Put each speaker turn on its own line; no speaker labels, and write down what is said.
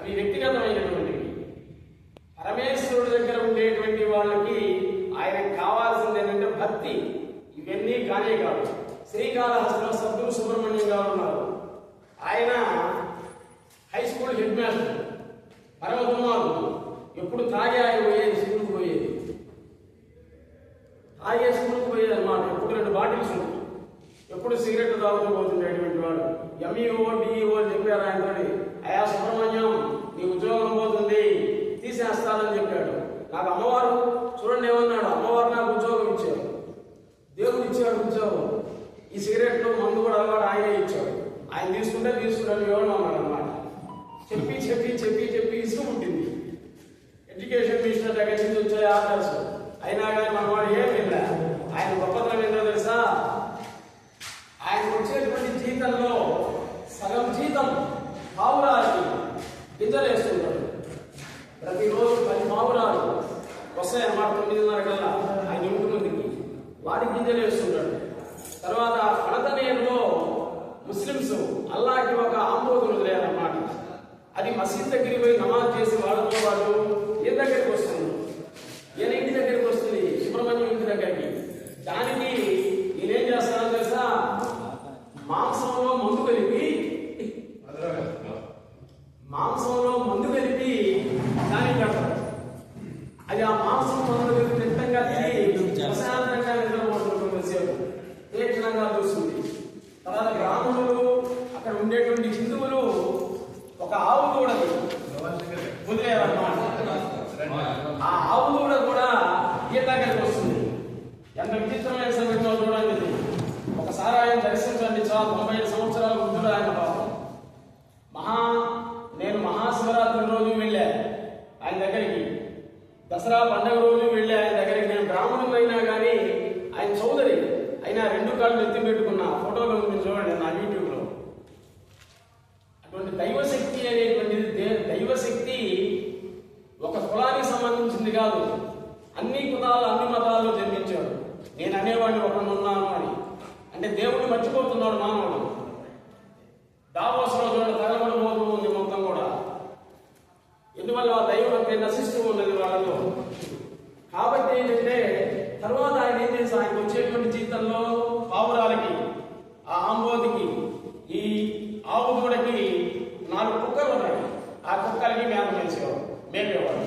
అవి వ్యక్తిగతమైనటువంటివి. పరమేశ్వరుడి దగ్గర ఉండేటువంటి వాళ్ళకి ఆయనకు కావాల్సింది ఏంటంటే భక్తి. ఇవన్నీ కానే కాదు. శ్రీకాళహస్తిలో సద్గురు సుబ్రహ్మణ్యం గారు ఉన్నారు. ఆయన హై స్కూల్ హెడ్ మాస్టర్, పరమ దుర్మార్గుడు. ఎప్పుడు తాగే ఆయన పోయేది, స్కూల్కి పోయేది, తాగే స్కూల్కి పోయేది అనమాట. ఎప్పుడు 2 బాటిల్స్ ఉంటాయి. ఎప్పుడు సిగరెట్ తాగుతూ పోతుండేటువంటి వాడు. ఎంఈఓ డిఈఓ చెప్పారు ఆయనతోటి, అయా సుబ్రహ్మణ్యం నీ ఉద్యోగం పోతుంది, తీసేస్తానని చెప్పాడు. నాకు అమ్మవారు చూడండి ఏమన్నాడు, అమ్మవారు నాకు ఉద్యోగం ఇచ్చాడు, దేవుడు ఇచ్చాడు ఉద్యోగం. ఈ సిగరెట్లు మందు కూడా అలవాటు ఆయనే ఇచ్చాడు. ఆయన తీసుకుంటాను ఇవ్వడం అన్నాడు అనమాట. చెప్పి చెప్పి చెప్పి చెప్పి ఇష్టం ఉంటుంది. ఎడ్యుకేషన్ మినిస్టర్ దగ్గర నుంచి వచ్చాయి ఆర్డర్స్. అయినా కానీ మన వాడు ఏం వెళ్ళా. ఆయన గొప్పతనం ఏంటో తెలుసా, ఆయన వచ్చేటువంటి జీతంలో సగం జీతం పావురాలకి గింజలు వేస్తున్నాడు. ప్రతిరోజు 10 పావురాలు వస్తాయన్నమాట. 9:30 కల్లా ఆయన ఇంటి ముందుకి వాడి గింజలు వేస్తున్నాడు. తర్వాత ఫలతనేరులో ముస్లిమ్స్ అల్లాకి ఒక ఆంబోతులు వదిలేరన్నమాట. అది మసీద్ దగ్గరికి పోయి నమాజ్ చేసి వాళ్ళతో పాటు ఏ దగ్గరికి వస్తుంది, ఏ ఇంటి దగ్గరికి వస్తుంది, సుబ్రహ్మణ్యం ఇంటి దగ్గరికి. దానికి నేనేం చేస్తానో తెలుసా, మాంసంలో మందు కలిపి దానికి పెడతాడు. అది ఆ మాంసం మందు కలిపి తిట్టంగా ప్రశాంతంగా నిద్రపోతుంది, సేపు తీక్షణంగా చూస్తుంది. తర్వాత బ్రాహ్మణులు అక్కడ ఉండేటువంటి హిందువులు ఒక ఆవు దూడని వదిలేరన్నమాట. ఆ ఆవు దూడ కూడా ఈత దగ్గరికి వస్తుంది. ఎంత విచిత్రమైన సంగతిలో చూడండి. ఒకసారి ఆయన దర్శించండి, చాలా 90 సంవత్సరాల వృద్ధుడు ఆయన పాపం. నేను మహాశివరాత్రి రోజు వెళ్ళా ఆయన దగ్గరికి, దసరా పండుగ రోజు వెళ్ళా ఆయన దగ్గరికి. నేను బ్రాహ్మణుడు అయినా కానీ ఆయన చౌదరి అయినా 2 కాళ్ళు ఎత్తి పెట్టుకున్న ఫోటోలో ఉంది చూడండి నా యూట్యూబ్లో. అటువంటి దైవశక్తి అనేటువంటిది, దైవశక్తి ఒక కులానికి సంబంధించింది కాదు. అన్ని కులాలు అన్ని మతాల్లో జన్మించాడు. నేను అనేవాడిని ఒకడున్నాను అని. అంటే దేవుడిని మర్చిపోతున్నాడు మానవుడు. దావోస్ రోజు తగలబడిపోతూ ఉంది మొత్తం కూడా. ఎందువల్ల ఆ దైవభక్తి నశిస్తూ ఉన్నది వాళ్ళలో. కాబట్టి ఏంటంటే తర్వాత ఆయన ఏం చేసి ఆయనకు వచ్చేటువంటి జీతంలో పావురాలకి, ఆ ఆంబోతికి, ఈ ఆవు దూడకి 4 కుక్కలు ఉన్నాయి. ఆ కుక్కలకి మేత మేపేవాడు.